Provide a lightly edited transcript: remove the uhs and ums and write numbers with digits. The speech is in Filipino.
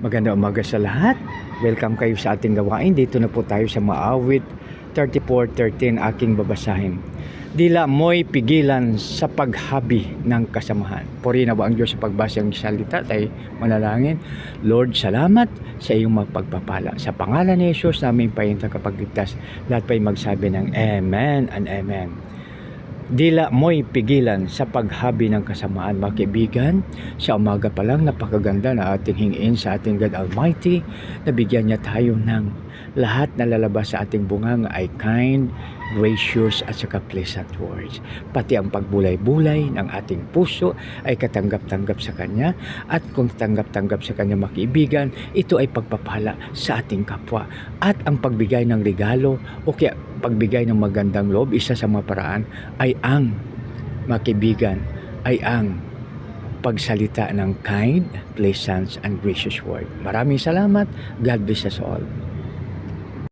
Magandang umaga sa lahat. Welcome kayo sa ating gawain. Dito na po tayo sa Maawit 34:13 aking babasahin. Dila mo'y pigilan sa paghabi ng kasamahan. Purinawa ang Diyos sa pagbasa ng salita. Tayo manalangin. Lord, salamat sa iyong magpagpapala. Sa pangalan ni Jesus namin pahintang kapagligtas. Lahat pa'y magsabi ng Amen and Amen. Dila mo'y pigilan sa paghabi ng kasamaan, mga kaibigan. Sa umaga pa lang, napakaganda na ating hingin sa ating God Almighty na bigyan niya tayo ng lahat na lalabas sa ating bunganga ay kind, gracious at saka pleasant words. Pati ang pagbulay-bulay ng ating puso ay katanggap-tanggap sa Kanya, at kung tanggap-tanggap sa Kanya, mga kaibigan, ito ay pagpapala sa ating kapwa. At ang pagbigay ng regalo o kaya pagbigay ng magandang loob, isa sa mga paraan ay ang, mga kaibigan, ay ang pagsalita ng kind, pleasant and gracious word. Maraming salamat. God bless us all.